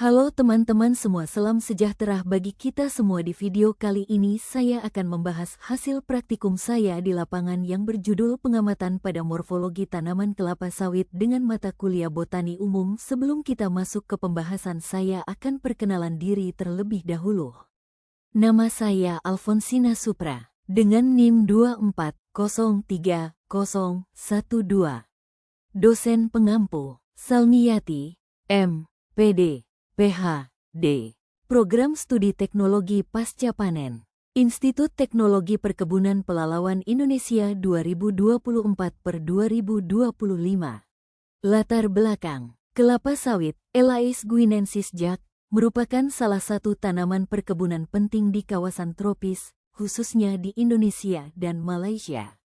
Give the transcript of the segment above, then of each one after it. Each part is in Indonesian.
Halo teman-teman semua, salam sejahtera bagi kita semua. Di video kali ini saya akan membahas hasil praktikum saya di lapangan yang berjudul Pengamatan pada Morfologi Tanaman Kelapa Sawit dengan mata kuliah Botani Umum. Sebelum kita masuk ke pembahasan, saya akan perkenalan diri terlebih dahulu. Nama saya Alfonsina Supra, dengan NIM 2403012. Dosen pengampu, Salmiyati, M.Pd. PhD, Program Studi Teknologi Pasca Panen, Institut Teknologi Perkebunan Pelalawan Indonesia 2024-2025. Latar belakang, kelapa sawit, Elais guinensis Jack, merupakan salah satu tanaman perkebunan penting di kawasan tropis, khususnya di Indonesia dan Malaysia.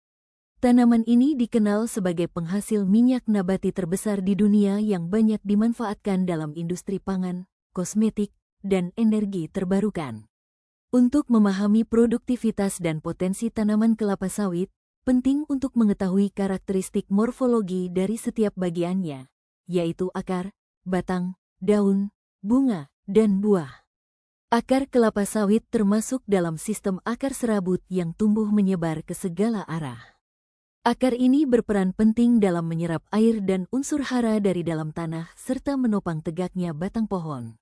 Tanaman ini dikenal sebagai penghasil minyak nabati terbesar di dunia yang banyak dimanfaatkan dalam industri pangan, kosmetik, dan energi terbarukan. Untuk memahami produktivitas dan potensi tanaman kelapa sawit, penting untuk mengetahui karakteristik morfologi dari setiap bagiannya, yaitu akar, batang, daun, bunga, dan buah. Akar kelapa sawit termasuk dalam sistem akar serabut yang tumbuh menyebar ke segala arah. Akar ini berperan penting dalam menyerap air dan unsur hara dari dalam tanah serta menopang tegaknya batang pohon.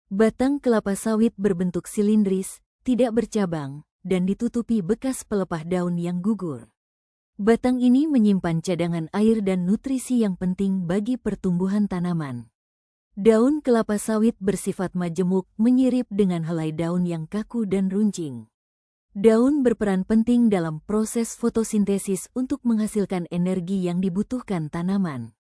Batang kelapa sawit berbentuk silindris, tidak bercabang, dan ditutupi bekas pelepah daun yang gugur. Batang ini menyimpan cadangan air dan nutrisi yang penting bagi pertumbuhan tanaman. Daun kelapa sawit bersifat majemuk, menyirip dengan helai daun yang kaku dan runcing. Daun berperan penting dalam proses fotosintesis untuk menghasilkan energi yang dibutuhkan tanaman.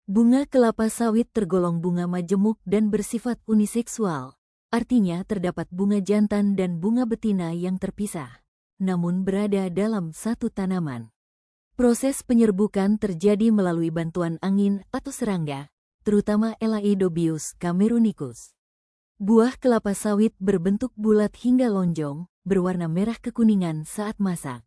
Bunga kelapa sawit tergolong bunga majemuk dan bersifat uniseksual, artinya terdapat bunga jantan dan bunga betina yang terpisah, namun berada dalam satu tanaman. Proses penyerbukan terjadi melalui bantuan angin atau serangga, terutama Elaiodobius camerunicus. Buah kelapa sawit berbentuk bulat hingga lonjong, berwarna merah kekuningan saat masak.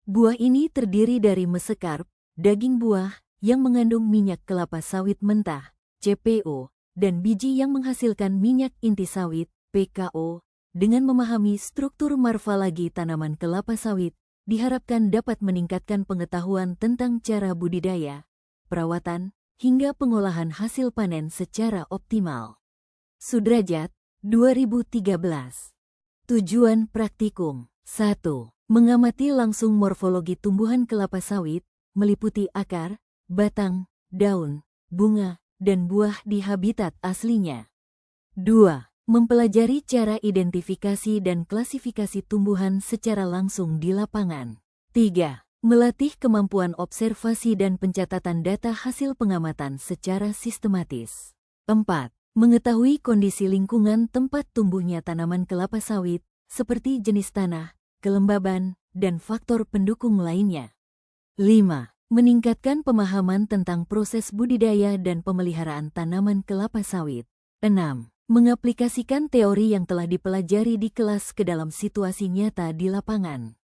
Buah ini terdiri dari mesekarp, daging buah, yang mengandung minyak kelapa sawit mentah, CPO, dan biji yang menghasilkan minyak inti sawit, PKO. Dengan memahami struktur morfologi tanaman kelapa sawit, diharapkan dapat meningkatkan pengetahuan tentang cara budidaya, perawatan, hingga pengolahan hasil panen secara optimal. Sudrajat, 2013. Tujuan praktikum 1. Mengamati langsung morfologi tumbuhan kelapa sawit, meliputi akar, batang, daun, bunga, dan buah di habitat aslinya. 2. Mempelajari cara identifikasi dan klasifikasi tumbuhan secara langsung di lapangan. 3. Melatih kemampuan observasi dan pencatatan data hasil pengamatan secara sistematis. 4. Mengetahui kondisi lingkungan tempat tumbuhnya tanaman kelapa sawit, seperti jenis tanah, kelembaban, dan faktor pendukung lainnya. 5. Meningkatkan pemahaman tentang proses budidaya dan pemeliharaan tanaman kelapa sawit. 6. Mengaplikasikan teori yang telah dipelajari di kelas ke dalam situasi nyata di lapangan.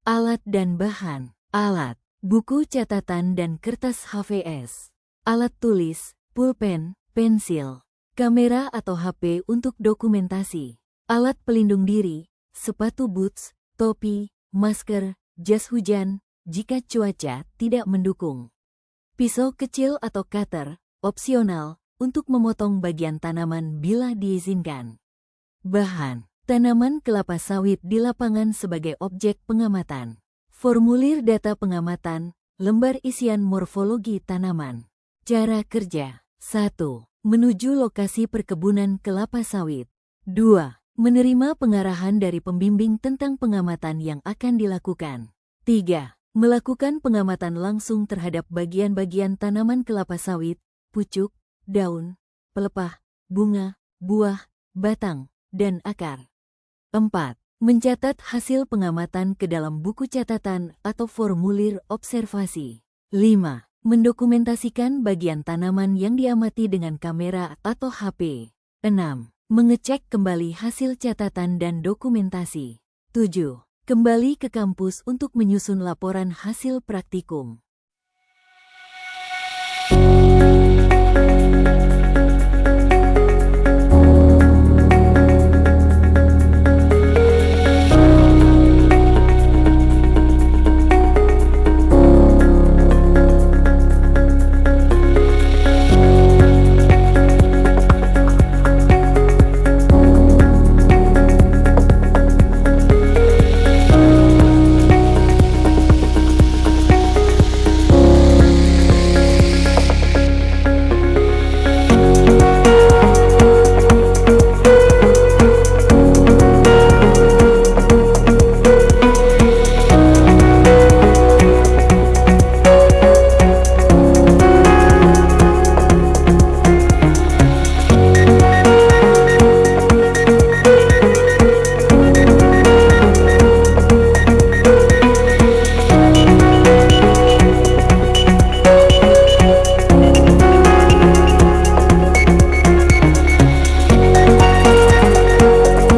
Alat dan bahan. Alat, buku catatan dan kertas HVS. Alat tulis, pulpen, pensil. Kamera atau HP untuk dokumentasi. Alat pelindung diri, sepatu boots, topi, masker, jas hujan, jika cuaca tidak mendukung. Pisau kecil atau cutter, opsional, untuk memotong bagian tanaman bila diizinkan. Bahan, tanaman kelapa sawit di lapangan sebagai objek pengamatan. Formulir data pengamatan, lembar isian morfologi tanaman. Cara kerja. 1. Menuju lokasi perkebunan kelapa sawit. 2. Menerima pengarahan dari pembimbing tentang pengamatan yang akan dilakukan. 3. Melakukan pengamatan langsung terhadap bagian-bagian tanaman kelapa sawit, pucuk, daun, pelepah, bunga, buah, batang, dan akar. 4. Mencatat hasil pengamatan ke dalam buku catatan atau formulir observasi. 5. Mendokumentasikan bagian tanaman yang diamati dengan kamera atau HP. 6. Mengecek kembali hasil catatan dan dokumentasi. 7. Kembali ke kampus untuk menyusun laporan hasil praktikum.